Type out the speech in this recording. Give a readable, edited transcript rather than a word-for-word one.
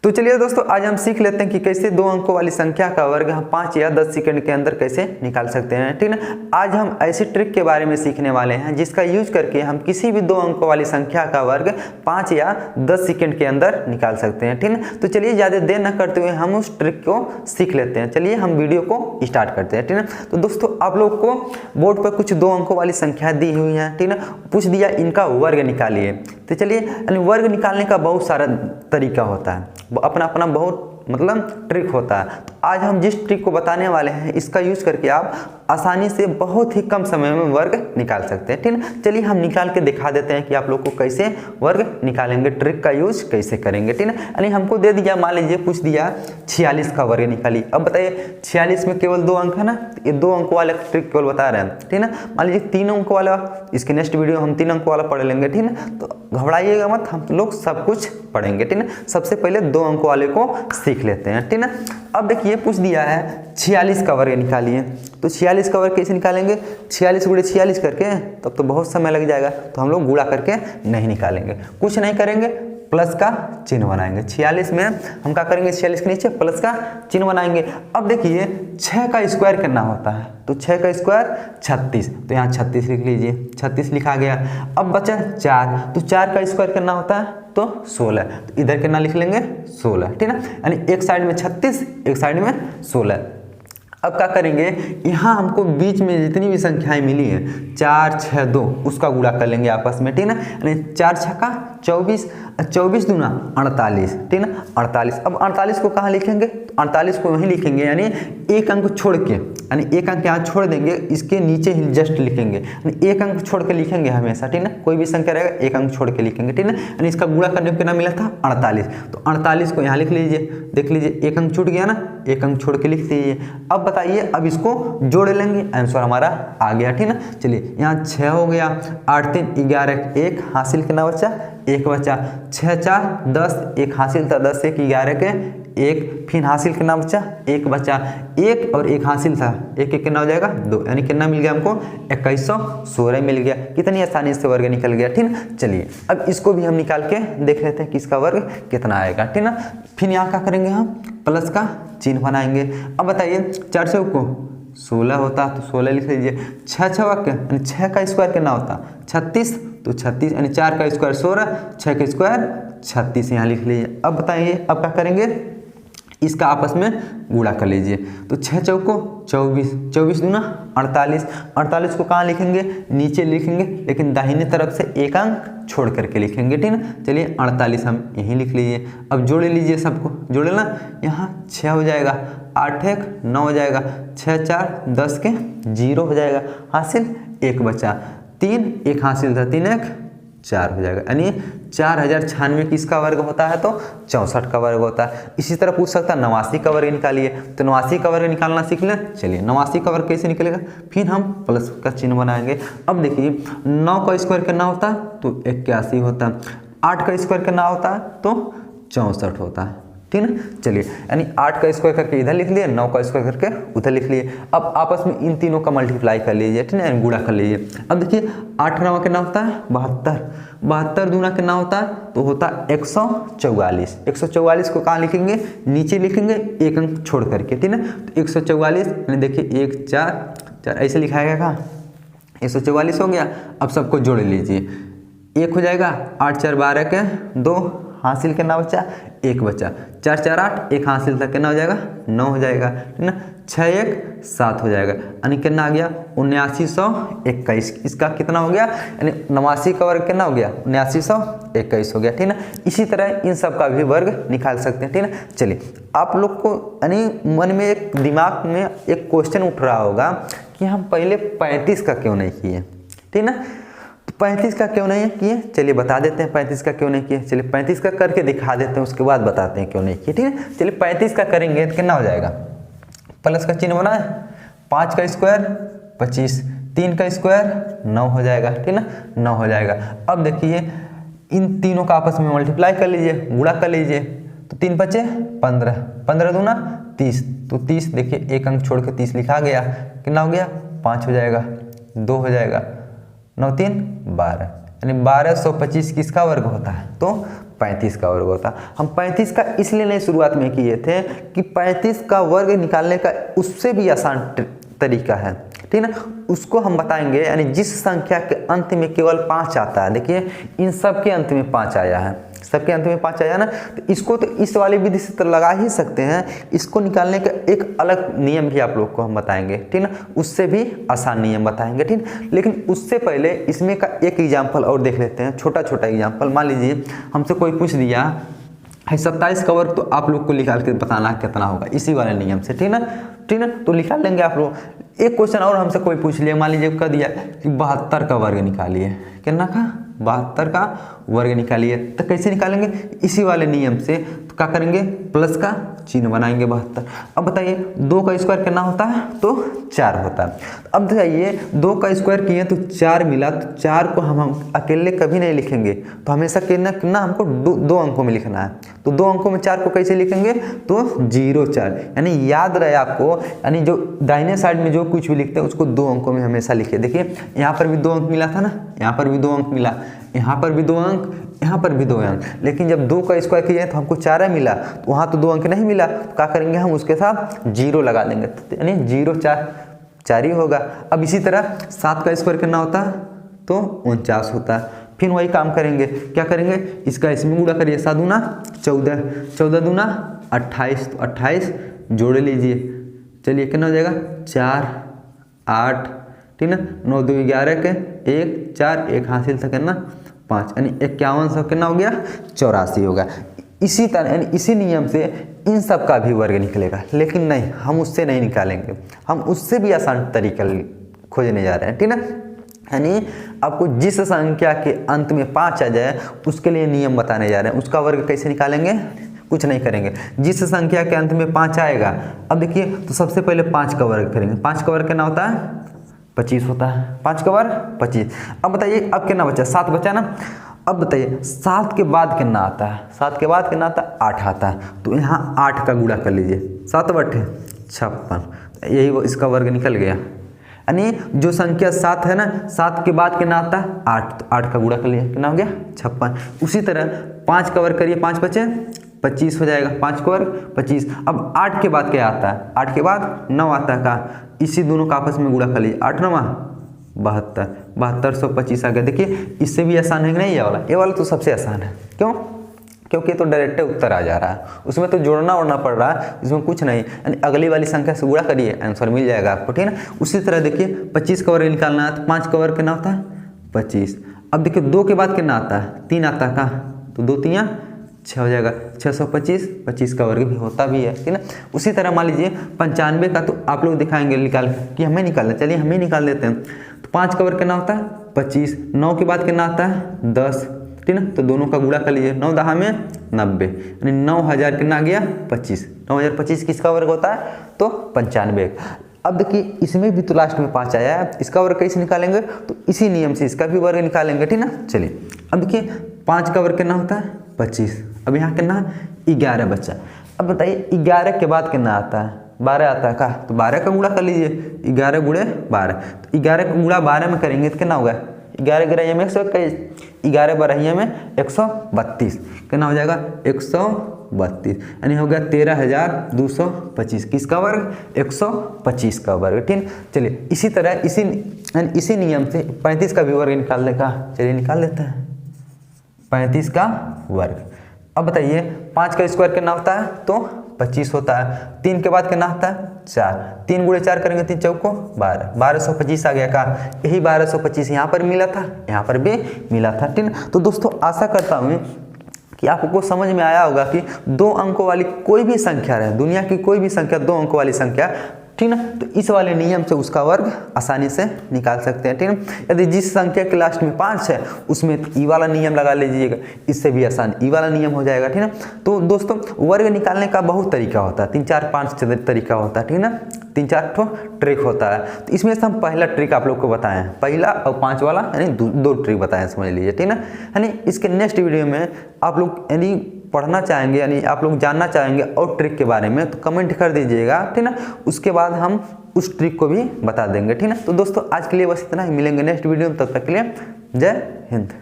तो चलिए दोस्तों, आज हम सीख लेते हैं कि कैसे दो अंकों वाली संख्या का वर्ग हम 5 या 10 सेकंड के अंदर कैसे निकाल सकते हैं। ठीक है, आज हम ऐसी ट्रिक के बारे में सीखने वाले हैं जिसका यूज करके हम किसी भी दो अंकों वाली संख्या का वर्ग 5 या 10 सेकंड के अंदर निकाल सकते हैं। ठीक है, तो चलिए ज़्यादा देर न करते हुए हम उस ट्रिक को सीख लेते हैं। चलिए हम वीडियो को स्टार्ट करते हैं। ठीक है, तो दोस्तों आप लोग को बोर्ड पर कुछ दो अंकों वाली संख्या दी हुई है। ठीक है, पूछ दिया इनका वर्ग निकालिए। तो चलिए, वर्ग निकालने का बहुत सारा तरीका होता है, अपना अपना बहुत ट्रिक होता है। तो आज हम जिस ट्रिक को बताने वाले हैं इसका यूज करके आप आसानी से बहुत ही कम समय में वर्ग निकाल सकते हैं। ठीक है, चलिए हम निकाल के दिखा देते हैं कि आप लोग को कैसे वर्ग निकालेंगे, ट्रिक का यूज कैसे करेंगे। ठीक है, यानी हमको दे दिया, मान लीजिए पूछ दिया 46 का वर्ग निकालिए। अब बताइए 46 में केवल 2 अंक है ना, ये 2 अंकों वाला ट्रिक केवल बता रहे हैं। ठीक है ना, मान लीजिए 3 अंकों वाला, इसके नेक्स्ट वीडियो हम 3 अंकों वाला पढ़ लेंगे। ठीक है, तो घबराइएगा मत, हम लोग सब कुछ पढ़ेंगे। ठीक है, सबसे पहले 2 अंकों वाले को सीख लेते हैं। ठीक है, अब देखिए पूछ दिया है 46 का वर्ग निकालिए। तो 46 का वर्ग कैसे निकालेंगे, 46 गुणे 46 करके, तब तो बहुत समय लग जाएगा, तो हम लोग गुणा करके नहीं निकालेंगे, कुछ नहीं करेंगे, प्लस का चिन्ह बनाएंगे। 46 में हम क्या करेंगे, 46 के नीचे प्लस का चिन्ह बनाएंगे। अब देखिए 6 का स्क्वायर करना होता है, तो 6 का स्क्वायर 36, तो यहाँ 36 लिख लीजिए, 36 लिखा गया। अब बचा 4, तो 4 का स्क्वायर करना होता है तो 16, तो इधर कितना लिख लेंगे 16। ठीक है, यानी एक साइड में 36, एक साइड में 16। अब क्या करेंगे, यहाँ हमको बीच में जितनी भी संख्याएं मिली हैं 4, 6, 2, उसका गुणा कर लेंगे आपस में। ठीक है, यानी 4 छक्का 24, 24 दूना 48। ठीक है, 48। अब 48 को कहाँ लिखेंगे, तो 48 को वहीं लिखेंगे, यानी एक अंक छोड़ के, यानी एक अंक यहाँ छोड़ देंगे, इसके नीचे ही जस्ट लिखेंगे, यानी एक अंक छोड़ के लिखेंगे हमेशा। ठीक है, कोई भी संख्या रहेगा एक अंक छोड़ के लिखेंगे। ठीक है, यानी इसका गुणा करने पे ना मिला था 48, तो 48 को यहाँ लिख लीजिए। देख लीजिए एक अंक छूट गया ना, एक अंक छोड़ के लिख दीजिए। अब बताइए, अब इसको जोड़ लेंगे, आंसर हमारा आ गया। ठीक है, चलिए यहाँ 6 हो गया, 8 3 11, 1 हासिल कितना बचा, 1 बचा। 6 4 10, 1 हासिल था, 10 1 11 के 1, फिर हासिल कितना बचा, 1 बचा। 1 और 1 हासिल था, 1 1 कितना हो जाएगा 2, यानी कितना मिल गया हमको 2116 मिल गया। कितनी आसानी से वर्ग निकल गया। ठीक है, चलिए अब इसको भी हम निकाल के देख लेते हैं कि इसका वर्ग कितना आएगा। ठीक है, फिर यहाँ क्या करेंगे, हम प्लस का चिन्ह बनाएंगे। अब बताइए 4 चौक को 16 होता, तो 16 लिख लीजिए। 6 छक्का यानी 6 का स्क्वायर कितना होता 36, तो 36, यानी 4 का स्क्वायर 16, 6 का स्क्वायर 36, यहाँ लिख लीजिए। अब बताइए, अब क्या करेंगे, इसका आपस में गुणा कर लीजिए। तो 6 चौक को 24, 24 दूना 48, 48 को कहाँ लिखेंगे, नीचे लिखेंगे, लेकिन दाहिने तरफ से एक अंक छोड़ करके लिखेंगे। ठीक है, चलिए 48 हम यहीं लिख लीजिए। अब जोड़ लीजिए, सबको जोड़ लेना, यहाँ 6 हो जाएगा, 8 1 9 हो जाएगा, 6 4 10 के 0 हो जाएगा, हासिल 1 बचा। 3 1 हासिल था, 3 1 4 हो जाएगा, यानी 4096 किसका वर्ग होता है, तो 64 का वर्ग होता है। इसी तरह पूछ सकता है 89 का वर्ग निकालिए, तो 89 का वर्ग निकालना सीख लें। चलिए 89 का वर्ग कैसे निकलेगा, फिर हम प्लस का चिन्ह बनाएंगे। अब देखिए 9 का स्क्वायर करना होता है तो 81 होता है, 8 का स्क्वायर करना होता है तो 64 होता है। ठीक है, चलिए यानी 8 का स्क्वायर करके इधर लिख लिए, 9 का स्क्वायर करके उधर लिख लिए। अब आपस में इन तीनों का मल्टीप्लाई कर लीजिए। ठीक है, गुणा कर लीजिए। अब देखिए 8 9 कितना होता है 72, 72 दूना कितना होता है, तो होता है 144। 144 को कहाँ लिखेंगे, नीचे लिखेंगे, एक अंक छोड़ करके। ठीक है, तो 144 यानी देखिए 1 4 4 ऐसे लिखाया गया, कहाँ 144 हो गया। अब सबको जोड़ लीजिए, 1 हो जाएगा, 8 4 12 के 2, हासिल कितना बचा, 1 बचा। 4 4 8, 1 हासिल था, कितना हो जाएगा 9 हो जाएगा। ठीक है, 6 1 7 हो जाएगा, यानी कितना आ गया 7921। इसका कितना हो गया, यानी 89 का वर्ग कितना हो गया 7921 हो गया। ठीक है, इसी तरह इन सब का भी वर्ग निकाल सकते हैं। ठीक है, चलिए आप लोग को यानी मन में एक दिमाग में एक क्वेश्चन उठ रहा होगा कि हम पहले 35 का क्यों नहीं किए। ठीक है ना, 35 का क्यों नहीं किए, चलिए बता देते हैं 35 का क्यों नहीं किए। चलिए 35 का करके दिखा देते हैं, उसके बाद बताते हैं क्यों नहीं किए। ठीक है, चलिए 35 का करेंगे तो कितना हो जाएगा, प्लस का चिन्ह बना है, 5 का स्क्वायर 25, 3 का स्क्वायर 9 हो जाएगा। ठीक है, 9 हो जाएगा। अब देखिए इन तीनों का आपस में मल्टीप्लाई कर लीजिए, गुणा कर लीजिए, तो 3 बचे 15, 15 दूना 30, तो 30 देखिए एक अंक छोड़ के 30 लिखा गया, कितना हो गया 5 हो जाएगा, 2 हो जाएगा, 9 3 12, यानी 1225 किसका वर्ग होता है, तो 35 का वर्ग होता। हम 35 का इसलिए नहीं शुरुआत में किए थे कि 35 का वर्ग निकालने का उससे भी आसान तरीका है, ठीक है ना, उसको हम बताएंगे। यानी जिस संख्या के अंत में केवल 5 आता है, देखिए इन सब के अंत में 5 आया है, सबके अंत में 5 आया ना, तो इसको तो इस वाली विधि से तो लगा ही सकते हैं। इसको निकालने का एक अलग नियम भी आप लोग को हम बताएंगे, ठीक ना, उससे भी आसान नियम बताएंगे, ठीक। लेकिन उससे पहले इसमें का एक एग्जाम्पल और देख लेते हैं, छोटा छोटा एग्जाम्पल। मान लीजिए हमसे कोई पूछ दिया है 27 का वर्ग, तो आप लोग को निकाल के बताना कितना होगा, इसी वाले नियम से, ठीक ना, ठीक ना, तो निकाल लेंगे आप लोग। एक क्वेश्चन और हमसे कोई पूछ लिया, मान लीजिए कह दिया कि 72 का वर्ग निकालिए, कितना का 72 का वर्ग निकालिए, तो कैसे निकालेंगे, इसी वाले नियम से। तो क्या करेंगे, प्लस का चिन्ह बनाएंगे 72। अब बताइए 2 का स्क्वायर कितना होता है, तो 4 होता है। अब बताइए 2 का स्क्वायर किए तो 4 मिला, तो 4 को हम अकेले कभी नहीं लिखेंगे, तो हमेशा कितना हमको 2 अंकों में लिखना है। तो 2 अंकों में 4 को कैसे लिखेंगे, तो 0 4, यानी याद रहे आपको, यानी जो दाहिने साइड में जो कुछ भी लिखते हैं उसको 2 अंकों में हमेशा लिखे। देखिए यहाँ पर भी 2 अंक मिला था ना, यहाँ पर भी 2 अंक मिला, यहाँ पर भी 2 अंक, यहाँ पर भी 2 अंक। लेकिन जब 2 का स्क्वायर किए तो हमको 4 मिला, तो वहाँ तो 2 अंक नहीं मिला, तो क्या करेंगे हम उसके साथ 0 लगा देंगे, यानी 0 4 4 ही होगा। अब इसी तरह 7 का स्क्वायर कितना होता है, तो 49 होता है। फिर वही काम करेंगे, क्या करेंगे, इसका इसमें गुणा करिए, 7 दूना 14, 14 दूना 28, तो 28 जोड़ लीजिए, चलिए कितना हो जाएगा 4 8, ठीक ना, 9 2 11 के 1 4 1 हासिल था कितना 5, यानी 51 कितना हो गया 84 होगा। इसी तरह यानी इसी नियम से इन सब का भी वर्ग निकलेगा, लेकिन नहीं, हम उससे नहीं निकालेंगे, हम उससे भी आसान तरीका खोजने जा रहे हैं, ठीक ना। यानी आपको जिस संख्या के अंत में 5 आ जाए उसके लिए नियम बताने जा रहे हैं। उसका वर्ग कैसे निकालेंगे, कुछ नहीं करेंगे, जिस संख्या के अंत में 5 आएगा। अब देखिए तो सबसे पहले 5 का वर्ग करेंगे। 5 का वर्ग कितना होता है, 25 होता है, 5 का वर्ग 25। अब बताइए अब कितना बचा, 7 बचा ना। अब बताइए 7 के बाद कितना आता है, 7 के बाद कितना आता है 8 आता है, तो यहाँ 8 का गुणा कर लीजिए, 7 बटे 56, यही इसका वर्ग निकल गया। यानी जो संख्या 7 है ना, 7 के बाद कितना आता है 8, तो 8 का गुणा कर लिया, कितना हो गया 56। उसी तरह 5 का वर्ग करिए, 5 बचे 25 हो जाएगा, 5 का वर्ग 25। अब 8 के बाद क्या आता है, 8 के बाद 9 आता है, का इसी दोनों का आपस में गुणा कर लीजिए, 8 9 72, 7225 आ गया। देखिए इससे भी आसान है कि नहीं, ये वाला तो सबसे आसान है। क्यों, क्योंकि तो डायरेक्ट उत्तर आ जा रहा है, उसमें तो जोड़ना ओड़ना पड़ रहा है, इसमें कुछ नहीं, यानी अगली वाली संख्या से गुणा करिए, आंसर मिल जाएगा आपको, ठीक है ना। उसी तरह देखिए 25 का वर्ग निकालना है, तो 5 का वर्ग कितना होता है 25। अब देखिए 2 के बाद कितना आता है, 3 आता है, का तो 2 3 6 हो जाएगा, 625, 25 का वर्ग भी होता भी है, ठीक है ना। उसी तरह मान लीजिए 95 का, तो आप लोग दिखाएंगे निकाल कि हमें निकालना, चलिए हमें निकाल देते हैं। तो 5 का वर्ग कितना होता है 25, 9 के बाद कितना आता है 10, ठीक ना, तो दोनों का गुणा कर लीजिए, 9 10 में 90, यानी 9000 कितना आ गया 25। 9025 किसका वर्ग होता है, तो 95। अब देखिए इसमें भी तो लास्ट में 5 आया है, इसका वर्ग कैसे निकालेंगे, तो इसी नियम से इसका भी वर्ग निकालेंगे, ठीक ना। चलिए अब देखिए 5 का वर्ग कितना होता है 25, अब यहाँ कितना 11 बचा। अब बताइए 11 के बाद कितना आता है 12 आता है, का तो 12 का गुणा कर लीजिए, 11 गुणे 12, तो 11 का गुणा 12 में करेंगे तो कितना होगा, 11 ग्राम में 121, 11 बढ़िया में 132, कितना हो जाएगा 132, यानी हो गया 13225, किसका वर्ग 125 का वर्ग, ठीक। चलिए इसी तरह इसी नियम से 35 का भी वर्ग निकालने का, चलिए निकाल लेते हैं 35 का वर्ग। अब बताइए 5 का स्क्वायर कितना होता है, तो 25 होता है। 3 के बाद कितना आता है 4, 3 गुणे 4 करेंगे 3 चौको 12, 1225 आ गया, का यही 1225 यहाँ पर मिला था, यहाँ पर भी मिला था, ठीक है। तो दोस्तों आशा करता हूँ कि आपको समझ में आया होगा कि 2 अंकों वाली कोई भी संख्या रहे, दुनिया की कोई भी संख्या 2 अंकों वाली संख्या, ठीक ना, तो इस वाले नियम से उसका वर्ग आसानी से निकाल सकते हैं, ठीक है। यदि जिस संख्या के लास्ट में 5 है उसमें ई वाला नियम लगा लीजिएगा, इससे भी आसान ई वाला नियम हो जाएगा, ठीक ना। तो दोस्तों वर्ग निकालने का बहुत तरीका होता है, 3 4 5 तरीका होता है, ठीक ना, 3 4 ठो ट्रिक होता है। तो इसमें से हम पहला ट्रिक आप लोग को बताए हैं, पहला और 5 वाला, यानी 2 ट्रिक बताए समझ लीजिए, ठीक ना। यानी इसके नेक्स्ट वीडियो में आप लोग यदि पढ़ना चाहेंगे, यानी आप लोग जानना चाहेंगे और ट्रिक के बारे में, तो कमेंट कर दीजिएगा, ठीक ना। उसके बाद हम उस ट्रिक को भी बता देंगे, ठीक ना। तो दोस्तों आज के लिए बस इतना ही, मिलेंगे नेक्स्ट वीडियो में, तब तक के लिए जय हिंद।